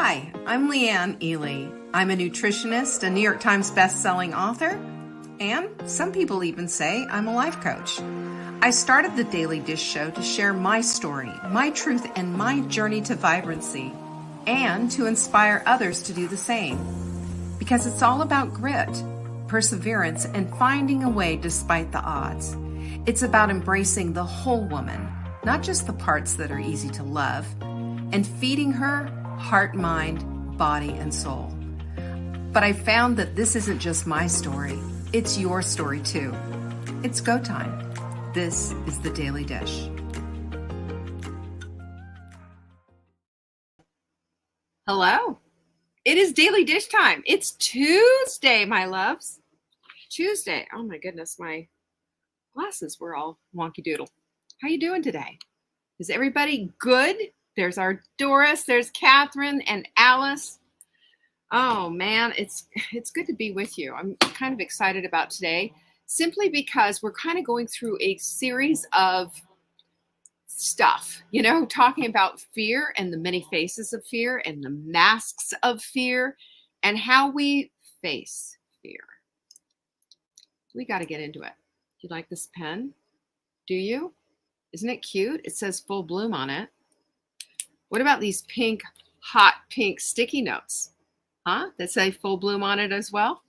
Hi, I'm Leanne Ely. I'm a nutritionist, a New York Times best-selling author, and some people even say I'm a life coach. I started the Daily Dish Show to share my story, my truth, and my journey to vibrancy, and to inspire others to do the same. Because it's all about grit, perseverance, and finding a way despite the odds. It's about embracing the whole woman, not just the parts that are easy to love, and feeding her heart, mind, body, and soul. But I found that this isn't just my story, it's your story too. It's go time. This is the Daily Dish. Hello. It is Daily Dish time. It's Tuesday, my loves. Tuesday. Oh my goodness, my glasses were all wonky doodle. How you doing today? Is everybody good? There's our Doris, there's Catherine and Alice. Oh man, it's good to be with you. I'm kind of excited about today, simply because we're kind of going through a series of stuff, talking about fear and the many faces of fear and the masks of fear and how we face fear. We got to get into it. Do you like this pen? Do you? Isn't it cute? It says Full Bloom on it. What about these pink, hot pink sticky notes? That say Full Bloom on it as well?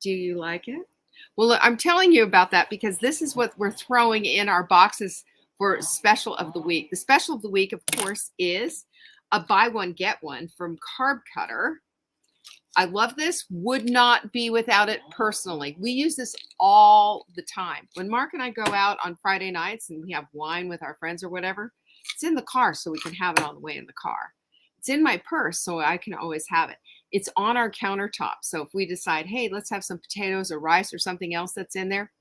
Do you like it? Well, look, I'm telling you about that because this is what we're throwing in our boxes for Special of the Week. The Special of the Week, of course, is a buy one, get one from Carb Cutter. I love this. Would not be without it personally. We use this all the time. When Mark and I go out on Friday nights and we have wine with our friends or whatever, it's in the car so we can have it on the way in the car. It's in my purse so I can always have it. It's on our countertop. So if we decide, hey, let's have some potatoes or rice or something else that's in there,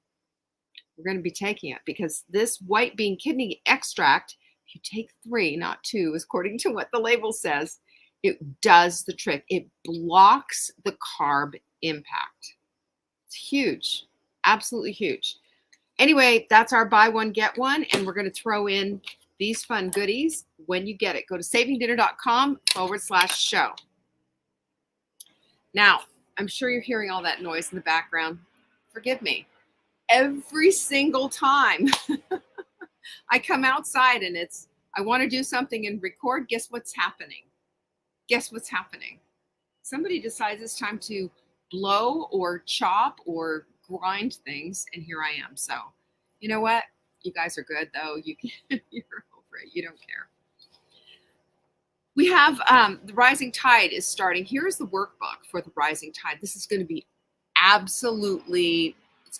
we're going to be taking it because this white bean kidney extract, if you take 3, not 2, according to what the label says, it does the trick. It blocks the carb impact. It's huge, absolutely huge. Anyway, that's our buy one, get one, and we're going to throw in these fun goodies when you get it. Go to savingdinner.com/show. Now, I'm sure you're hearing all that noise in the background. Forgive me. Every single time I come outside and I want to do something and record, guess what's happening? Guess what's happening? Somebody decides it's time to blow or chop or grind things, and here I am. So, you know what? You guys are good, though. You're over it. You don't care. We have the Rising Tide is starting. Here's the workbook for the Rising Tide. This is going to be it's going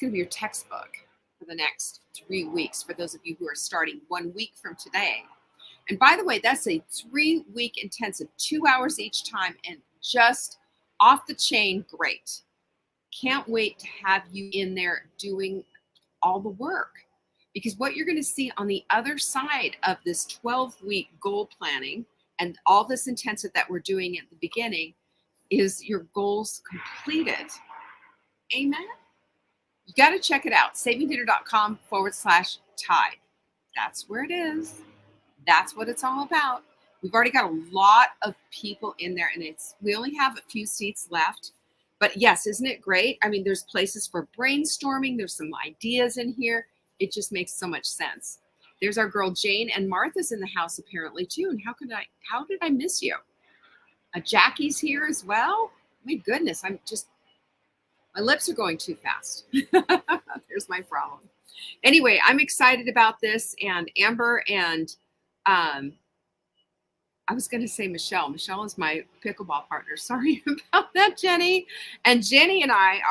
to be your textbook for the next 3 weeks for those of you who are starting 1 week from today. And by the way, that's a 3-week intensive, 2 hours each time, and just off the chain, great. Can't wait to have you in there doing all the work. Because what you're going to see on the other side of this 12-week goal planning and all this intensive that we're doing at the beginning is your goals completed. Amen? You got to check it out. savingdinner.com/tide. That's where it is. That's what it's all about. We've already got a lot of people in there, and we only have a few seats left. But yes, isn't it great? I mean, there's places for brainstorming. There's some ideas in here. It just makes so much sense. There's our girl Jane, and Martha's in the house apparently too. And how did I miss you? Jackie's here as well. My goodness, my lips are going too fast. There's my problem. Anyway, I'm excited about this, and Amber and I was going to say Michelle. Michelle is my pickleball partner. Sorry about that, Jenny. And Jenny and I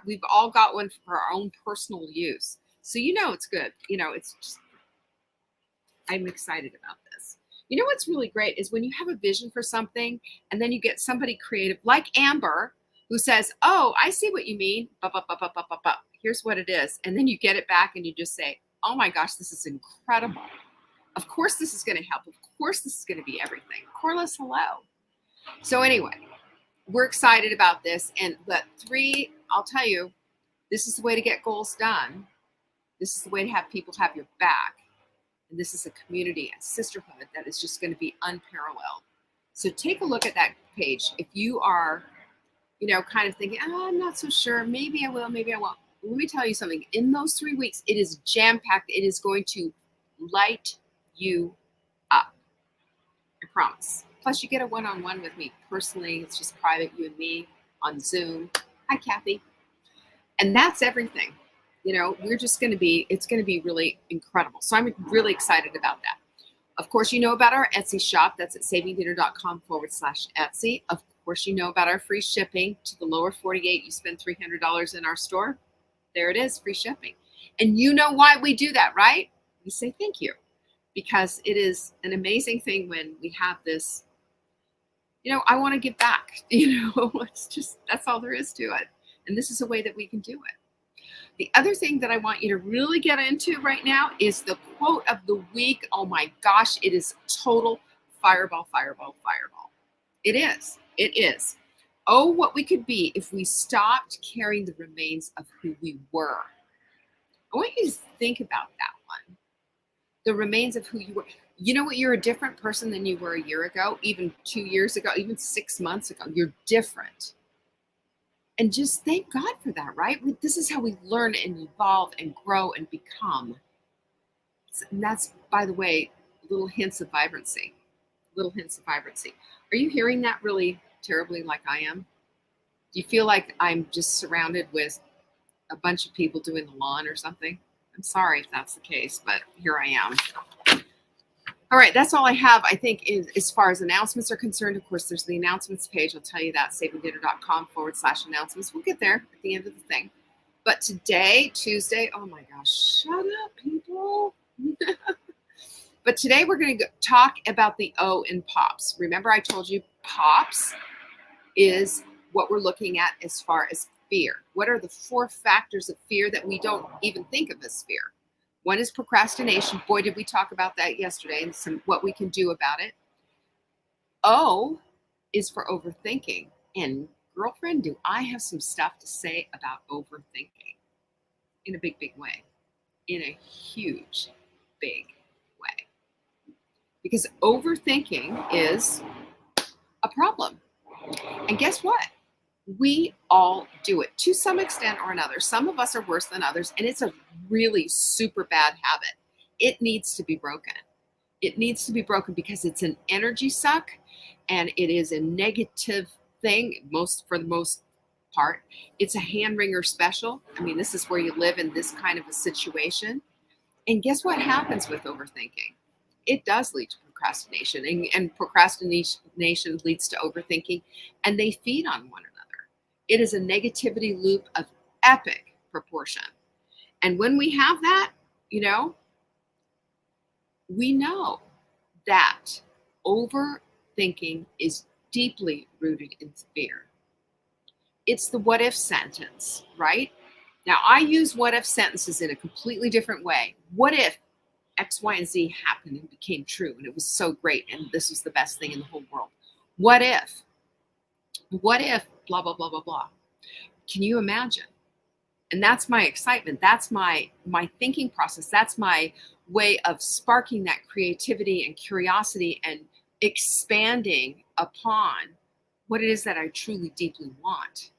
we've all got one for our own personal use. So it's good. It's just, I'm excited about this. You know what's really great is when you have a vision for something and then you get somebody creative like Amber who says, oh, I see what you mean. Here's what it is. And then you get it back and you just say, oh my gosh, this is incredible. Of course this is going to help. Of course this is going to be everything. Corliss, hello. So anyway, we're excited about this. And I'll tell you, this is the way to get goals done. This is the way to have people have your back. And this is a community and sisterhood that is just going to be unparalleled. So take a look at that page. If you are, kind of thinking, oh, I'm not so sure, maybe I will, maybe I won't. Let me tell you something. In those 3 weeks, it is jam packed. It is going to light you up. I promise. Plus, you get a one-on-one with me personally. It's just private, you and me on Zoom. Hi, Kathy. And that's everything. We're just going to be, it's going to be really incredible. So I'm really excited about that. Of course, you know about our Etsy shop. That's at savingdinner.com/Etsy. Of course, you know about our free shipping to the lower 48. You spend $300 in our store. There it is, free shipping. And you know why we do that, right? We say thank you because it is an amazing thing when we have this, I want to give back, it's just, that's all there is to it. And this is a way that we can do it. The other thing that I want you to really get into right now is the quote of the week. Oh my gosh, it is total fireball, fireball, fireball. It is. It is. Oh, what we could be if we stopped carrying the remains of who we were. I want you to think about that one. The remains of who you were. You know what? You're a different person than you were a year ago, even 2 years ago, even 6 months ago. You're different. And just thank God for that, right? This is how we learn and evolve and grow and become. And that's, by the way, little hints of vibrancy. Little hints of vibrancy. Are you hearing that really terribly like I am? Do you feel like I'm just surrounded with a bunch of people doing the lawn or something? I'm sorry if that's the case, but here I am. All right, that's all I have, I think, as far as announcements are concerned. Of course, there's the announcements page. I'll tell you that, savingdinner.com/announcements. We'll get there at the end of the thing. But today, Tuesday, oh my gosh, shut up, people. But today we're going to talk about the O in POPs. Remember I told you POPs is what we're looking at as far as fear. What are the 4 factors of fear that we don't even think of as fear? One is procrastination. Boy, did we talk about that yesterday and what we can do about it. O is for overthinking. And girlfriend, do I have some stuff to say about overthinking in a big, big way. In a huge, big way. Because overthinking is a problem. And guess what? We all do it to some extent or another. Some of us are worse than others, and it's a really super bad habit. It needs to be broken. It needs to be broken because it's an energy suck, and it is a negative thing for the most part. It's a hand wringer special. I mean, this is where you live in this kind of a situation. And guess what happens with overthinking? It does lead to procrastination, and procrastination leads to overthinking, and they feed on one another. It is a negativity loop of epic proportion. And when we have that, we know that overthinking is deeply rooted in fear. It's the what if sentence, right? Now, I use what if sentences in a completely different way. What if X, Y, and Z happened and became true, and it was so great, and this was the best thing in the whole world? What if? What if blah, blah, blah, blah, blah? Can you imagine? And that's my excitement. That's my thinking process. That's my way of sparking that creativity and curiosity and expanding upon what it is that I truly, deeply want.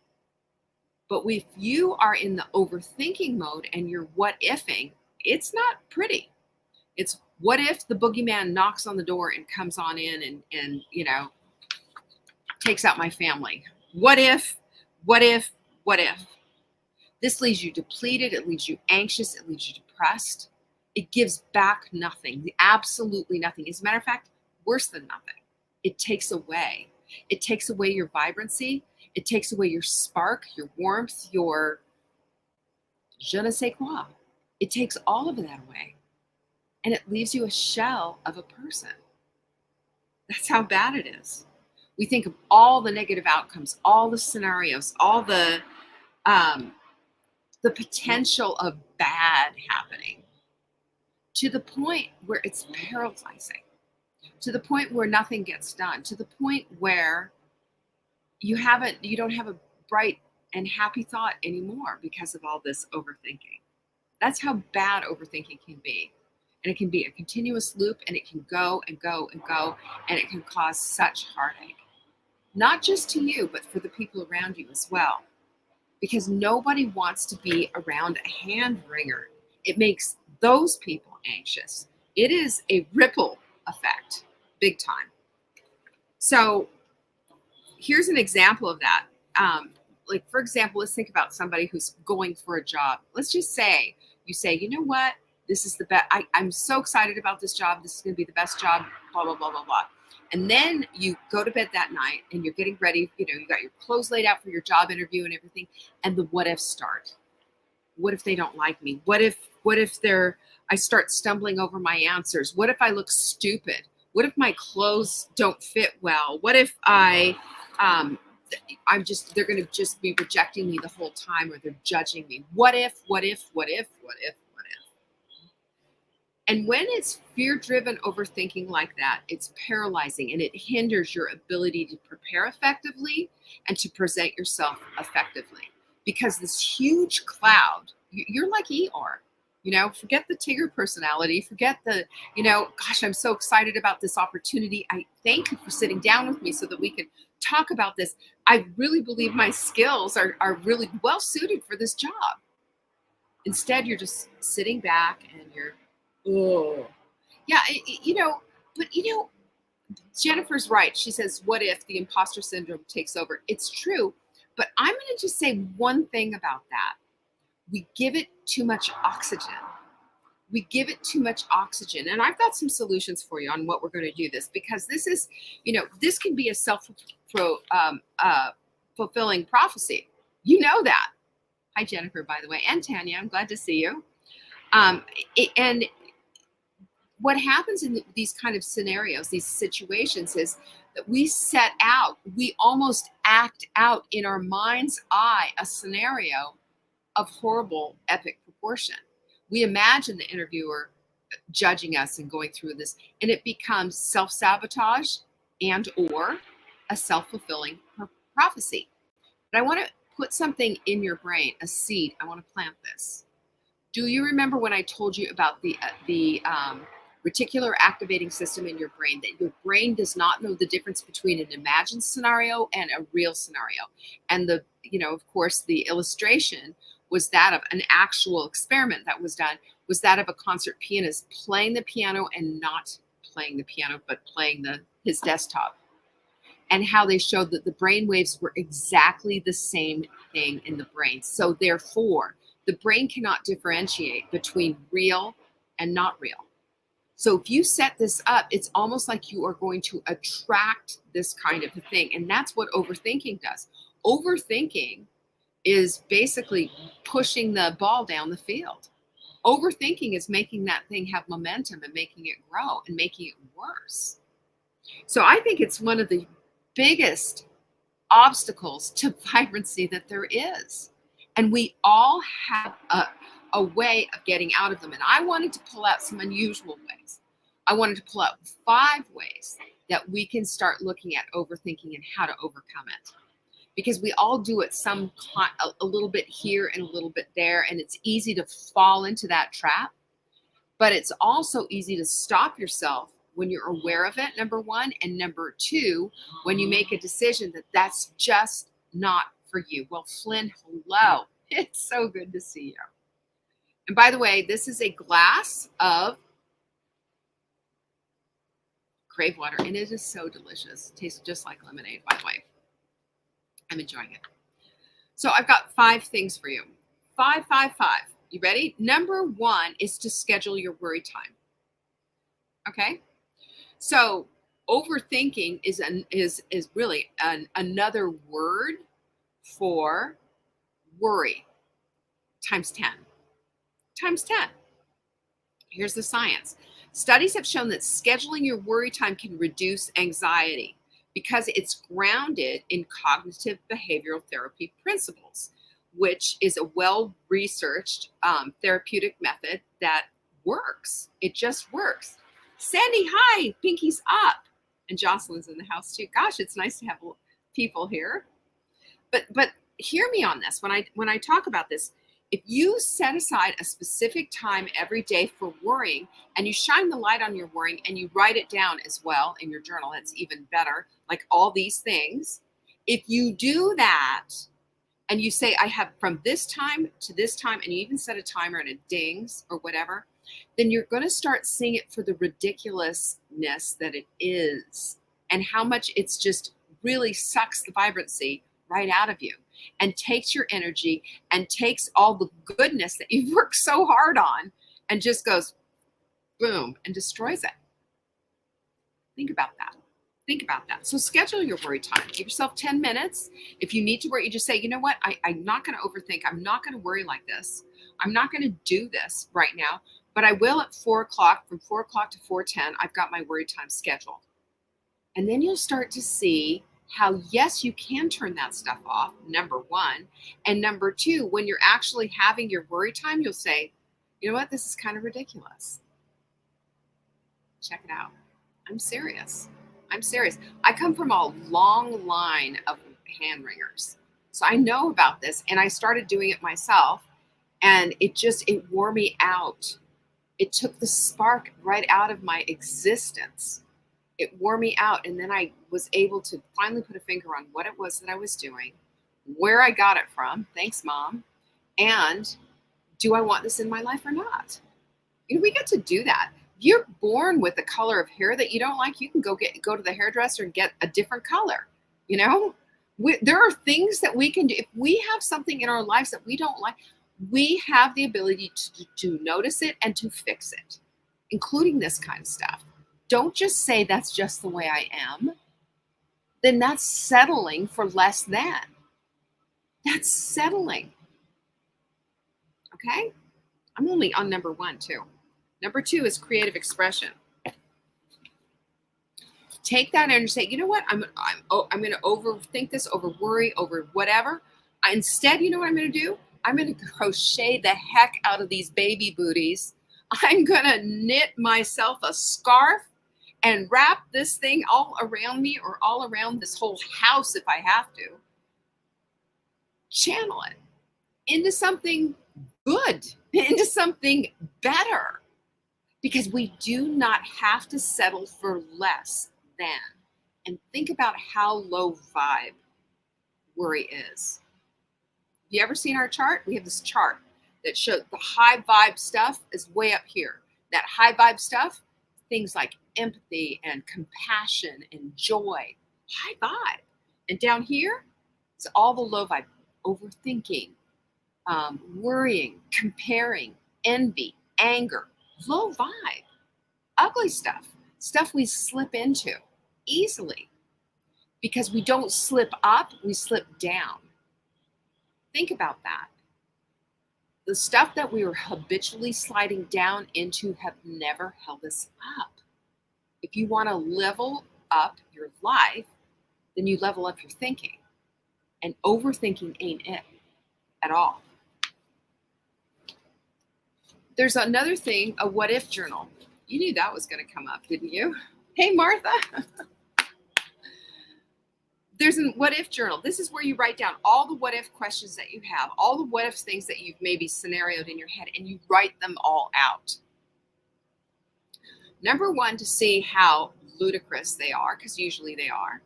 But if you are in the overthinking mode and you're what ifing, it's not pretty. It's what if the boogeyman knocks on the door and comes on in and takes out my family? What if? This leaves you depleted. It leaves you anxious. It leaves you depressed. It gives back nothing, absolutely nothing. As a matter of fact, worse than nothing. It takes away. It takes away your vibrancy. It takes away your spark, your warmth, your je ne sais quoi. It takes all of that away. And it leaves you a shell of a person. That's how bad it is. We think of all the negative outcomes, all the scenarios, all the potential of bad happening, to the point where it's paralyzing, to the point where nothing gets done, to the point where you don't have a bright and happy thought anymore because of all this overthinking. That's how bad overthinking can be. And it can be a continuous loop, and it can go and go and go, and it can cause such heartache. Not just to you, but for the people around you as well. Because nobody wants to be around a hand wringer. It makes those people anxious. It is a ripple effect, big time. So here's an example of that. Like, for example, let's think about somebody who's going for a job. Let's just say you say, you know what? This is the best. I'm so excited about this job. This is going to be the best job, blah, blah, blah, blah, blah. And then you go to bed that night and you're getting ready. You got your clothes laid out for your job interview and everything. And the what ifs start. What if they don't like me? What if I start stumbling over my answers? What if I look stupid? What if my clothes don't fit well? What if they're going to just be rejecting me the whole time, or they're judging me? What if? And when it's fear-driven overthinking like that, it's paralyzing, and it hinders your ability to prepare effectively and to present yourself effectively. Because this huge cloud, you're like Eeyore. Forget the Tigger personality. Forget the, gosh, I'm so excited about this opportunity. I thank you for sitting down with me so that we can talk about this. I really believe my skills are really well suited for this job. Instead, you're just sitting back and you're, oh, yeah, but Jennifer's right. She says, what if the imposter syndrome takes over? It's true. But I'm going to just say one thing about that. We give it too much oxygen. And I've got some solutions for you on what we're going to do this, because this is, this can be a self-fulfilling prophecy. You know that. Hi, Jennifer, by the way, and Tanya. I'm glad to see you. And what happens in these kind of scenarios, these situations, is that we almost act out in our mind's eye a scenario of horrible, epic proportion. We imagine the interviewer judging us and going through this, and it becomes self-sabotage and or a self-fulfilling prophecy. But I want to put something in your brain, a seed. I want to plant this. Do you remember when I told you about the reticular activating system in your brain, that your brain does not know the difference between an imagined scenario and a real scenario? And of course, the illustration was that of an actual experiment that was done, was that of a concert pianist playing the piano and not playing the piano, but playing his desktop. And how they showed that the brain waves were exactly the same thing in the brain. So therefore, the brain cannot differentiate between real and not real. So if you set this up, it's almost like you are going to attract this kind of a thing. And that's what overthinking does. Overthinking is basically pushing the ball down the field. Overthinking is making that thing have momentum and making it grow and making it worse. So I think it's one of the biggest obstacles to vibrancy that there is. And we all have a way of getting out of them. And I wanted to pull out some unusual ways. I wanted to pull out 5 ways that we can start looking at overthinking and how to overcome it. Because we all do it a little bit here and a little bit there, and it's easy to fall into that trap. But it's also easy to stop yourself when you're aware of it, number 1, and number 2, when you make a decision that that's just not for you. Well, Flynn, hello. It's so good to see you. And by the way, this is a glass of Crave water, and it is so delicious. It tastes just like lemonade, by the way. I'm enjoying it. So I've got 5 things for you. 5, 5, 5. You ready? Number 1 is to schedule your worry time. Okay? So overthinking is really another word for worry times 10. Times 10. Here's the science. Studies have shown that scheduling your worry time can reduce anxiety because it's grounded in cognitive behavioral therapy principles, which is a well-researched therapeutic method that works. It just works. Sandy, hi, pinky's up. And Jocelyn's in the house too. Gosh, it's nice to have people here. But hear me on this. When I talk about this, If you set aside a specific time every day for worrying and you shine the light on your worrying and you write it down as well in your journal, that's even better. Like all these things. If you do that and you say, I have from this time to this time, and you even set a timer and it dings or whatever, then you're going to start seeing it for the ridiculousness that it is and how much it's just really sucks the vibrancy right out of you and takes your energy and takes all the goodness that you've worked so hard on and just goes boom and destroys it. Think about that. Think about that. So schedule your worry time. Give yourself 10 minutes. If you need to worry, you just say, you know what? I'm not going to overthink. I'm not going to worry like this. I'm not going to do this right now, but I will at 4 o'clock. From 4 o'clock to 4:10, I've got my worry time scheduled. And then you'll start to see how, yes, you can turn that stuff off, number one. And number two, when you're actually having your worry time, you'll say, you know what? This is kind of ridiculous. Check it out. I'm serious. I'm serious. I come from a long line of hand wringers. So I know about this, and I started doing it myself, and it wore me out. It took the spark right out of my existence. It wore me out, and then I was able to finally put a finger on what it was that I was doing, where I got it from, thanks Mom, and do I want this in my life or not? We get to do that. You're born with a color of hair that you don't like. You can go to the hairdresser and get a different color. There are things that we can do. If we have something in our lives that we don't like, we have the ability to notice it and to fix it, including this kind of stuff. Don't just say that's just the way I am. Then that's settling for less than. That's settling. Okay? I'm only on number 1 too. Number 2 is creative expression. Take that and say, you know what? I'm going to overthink this, over worry, over whatever. Instead, you know what I'm going to do? I'm going to crochet the heck out of these baby booties. I'm going to knit myself a scarf and wrap this thing all around me or all around this whole house if I have to. Channel it into something good, into something better. Because we do not have to settle for less than. And think about how low vibe worry is. Have you ever seen our chart? We have this chart that shows the high vibe stuff is way up here. That high vibe stuff, things like empathy and compassion and joy, high vibe. And down here, it's all the low vibe, overthinking, worrying, comparing, envy, anger, low vibe, ugly stuff we slip into easily because we don't slip up, we slip down. Think about that. The stuff that we are habitually sliding down into have never held us up. If you want to level up your life, then you level up your thinking. And overthinking ain't it at all. There's another thing, a what if journal. You knew that was going to come up, didn't you? Hey, Martha. There's a what if journal. This is where you write down all the what if questions that you have, all the what if things that you've maybe scenarioed in your head, and you write them all out. Number 1, to see how ludicrous they are, because usually they are.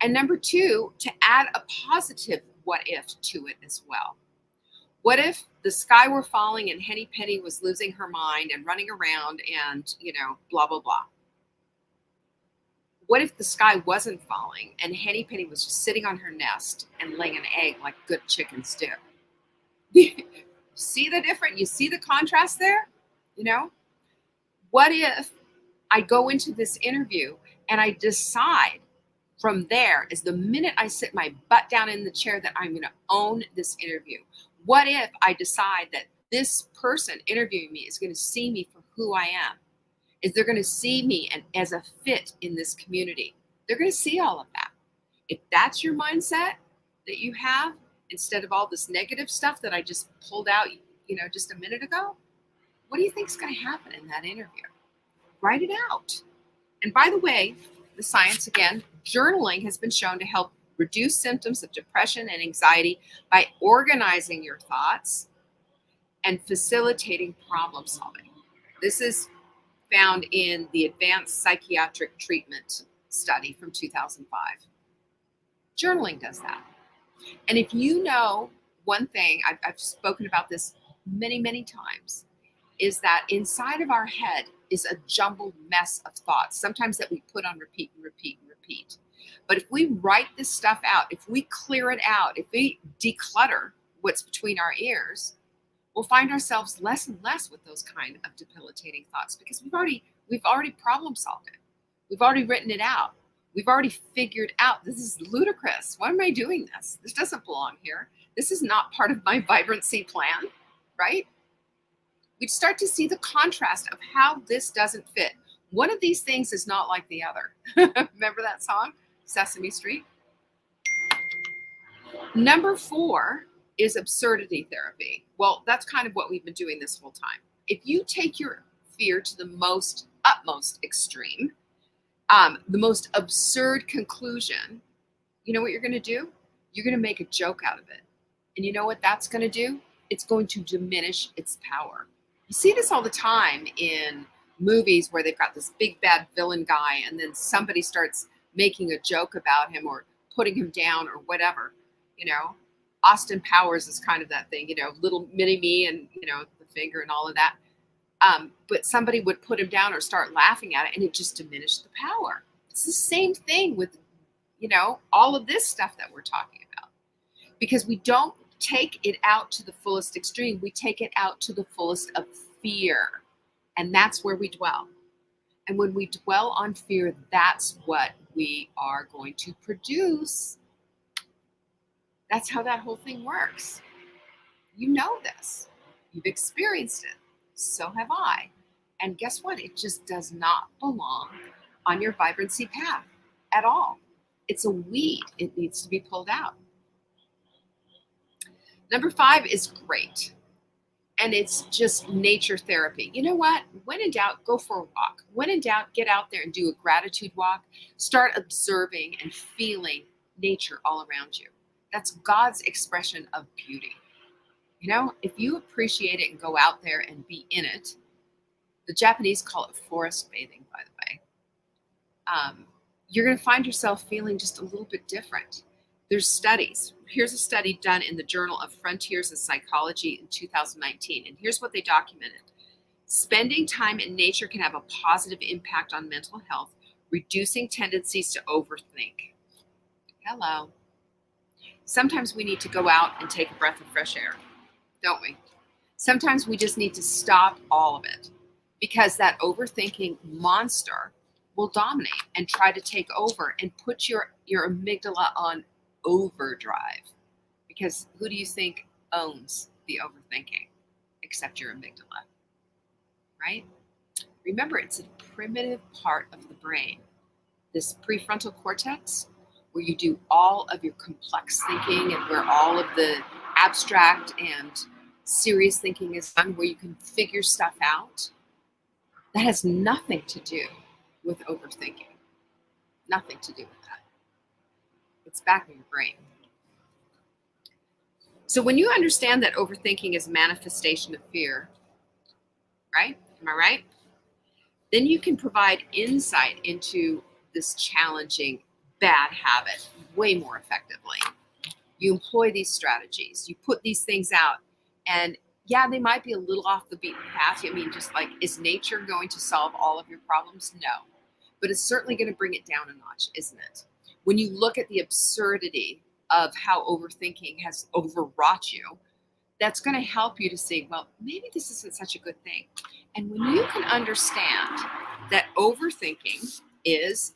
And number 2, to add a positive what if to it as well. What if the sky were falling and Henny Penny was losing her mind and running around and, blah, blah, blah? What if the sky wasn't falling and Henny Penny was just sitting on her nest and laying an egg like good chickens do? See the difference? You see the contrast there? What if I go into this interview and I decide from there is the minute I sit my butt down in the chair that I'm going to own this interview? What if I decide that this person interviewing me is going to see me for who I am? Is they're going to see me and as a fit in this community? They're going to see all of that. If that's your mindset that you have, instead of all this negative stuff that I just pulled out, just a minute ago, what do you think is going to happen in that interview? Write it out. And by the way, the science again, journaling has been shown to help reduce symptoms of depression and anxiety by organizing your thoughts and facilitating problem solving. This is found in the Advanced Psychiatric Treatment study from 2005. Journaling does that. And if you know one thing, I've spoken about this many, many times, is that inside of our head is a jumbled mess of thoughts, sometimes that we put on repeat and repeat and repeat. But if we write this stuff out, if we clear it out, if we declutter what's between our ears, we'll find ourselves less and less with those kind of debilitating thoughts because we've already problem solved it. We've already written it out. We've already figured out this is ludicrous. Why am I doing this? This doesn't belong here. This is not part of my vibrancy plan, right? We'd start to see the contrast of how this doesn't fit. One of these things is not like the other. Remember that song, Sesame Street? Number 4 is absurdity therapy. Well, that's kind of what we've been doing this whole time. If you take your fear to the utmost extreme, the most absurd conclusion, you know what you're going to do? You're going to make a joke out of it. And you know what that's going to do? It's going to diminish its power. You see this all the time in movies where they've got this big bad villain guy and then somebody starts making a joke about him or putting him down or whatever. You know, Austin Powers is kind of that thing, you know, little mini me and, you know, the finger and all of that. But somebody would put him down or start laughing at it and it just diminished the power. It's the same thing with, you know, all of this stuff that we're talking about. Because we don't take it out to the fullest extreme. We take it out to the fullest of fear. And that's where we dwell. And when we dwell on fear, that's what we are going to produce. That's how that whole thing works. You know this. You've experienced it. So have I. And guess what? It just does not belong on your vibrancy path at all. It's a weed. It needs to be pulled out. Number 5 is great. And it's just nature therapy. You know what? When in doubt, go for a walk. When in doubt, get out there and do a gratitude walk. Start observing and feeling nature all around you. That's God's expression of beauty. You know, if you appreciate it and go out there and be in it, the Japanese call it forest bathing, by the way, you're going to find yourself feeling just a little bit different. There's studies. Here's a study done in the Journal of Frontiers in Psychology in 2019, and here's what they documented. Spending time in nature can have a positive impact on mental health, reducing tendencies to overthink. Hello. Sometimes we need to go out and take a breath of fresh air, don't we? Sometimes we just need to stop all of it because that overthinking monster will dominate and try to take over and put your amygdala on overdrive. Because who do you think owns the overthinking except your amygdala, right? Remember, it's a primitive part of the brain. This prefrontal cortex, where you do all of your complex thinking and where all of the abstract and serious thinking is done, where you can figure stuff out, that has nothing to do with overthinking. Nothing to do with that. It's back in your brain. So when you understand that overthinking is a manifestation of fear, right? Am I right? Then you can provide insight into this challenging bad habit way more effectively. You employ these strategies, you put these things out, and yeah, they might be a little off the beaten path. I mean, just like, is nature going to solve all of your problems? No. But it's certainly going to bring it down a notch, isn't it? When you look at the absurdity of how overthinking has overwrought you, that's going to help you to see, well, maybe this isn't such a good thing. And when you can understand that overthinking is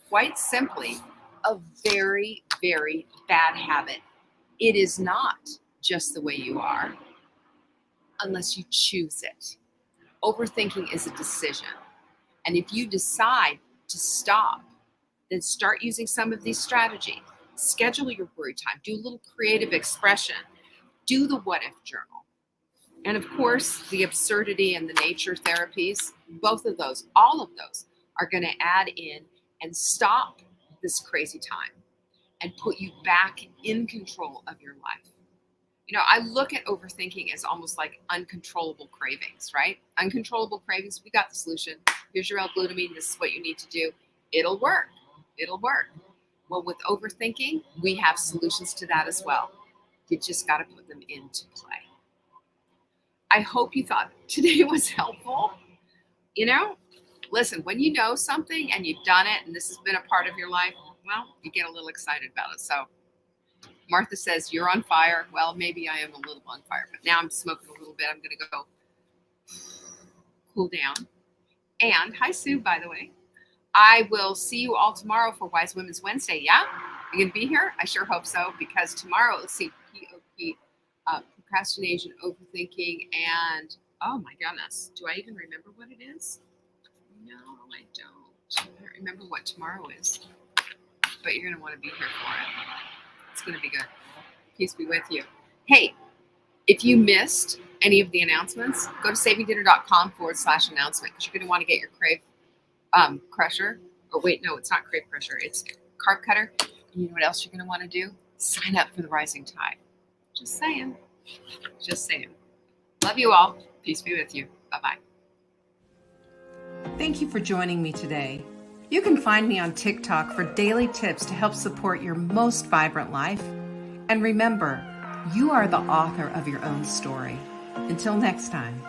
quite simply a very, very bad habit, it is not just the way you are unless you choose it. Overthinking is a decision. And if you decide to stop, then start using some of these strategies. Schedule your worry time. Do a little creative expression. Do the what if journal. And of course, the absurdity and the nature therapies, both of those, all of those are going to add in and stop this crazy time and put you back in control of your life. I look at overthinking as almost like uncontrollable cravings, right? Uncontrollable cravings, we got the solution. Here's your L-glutamine. This is what you need to do. It'll work. It'll work. Well, with overthinking, we have solutions to that as well. You just got to put them into play. I hope you thought today was helpful. Listen, when you know something and you've done it and this has been a part of your life, well, you get a little excited about it. So Martha says, you're on fire. Well, maybe I am a little on fire, but now I'm smoking a little bit. I'm going to go cool down. And hi, Sue, by the way. I will see you all tomorrow for Wise Women's Wednesday. Yeah? You going to be here? I sure hope so, because tomorrow, let's see, POP, procrastination, overthinking, and oh my goodness, do I even remember what it is? No, I don't. I don't remember what tomorrow is, but you're going to want to be here for it. It's going to be good. Peace be with you. Hey, if you missed any of the announcements, go to savingdinner.com/announcement, because you're going to want to get your Crave Crusher. Oh, wait, no, it's not Crave Crusher. It's Carb Cutter. And you know what else you're going to want to do? Sign up for the Rising Tide. Just saying. Just saying. Love you all. Peace be with you. Bye-bye. Thank you for joining me today. You can find me on TikTok for daily tips to help support your most vibrant life. And remember, you are the author of your own story. Until next time.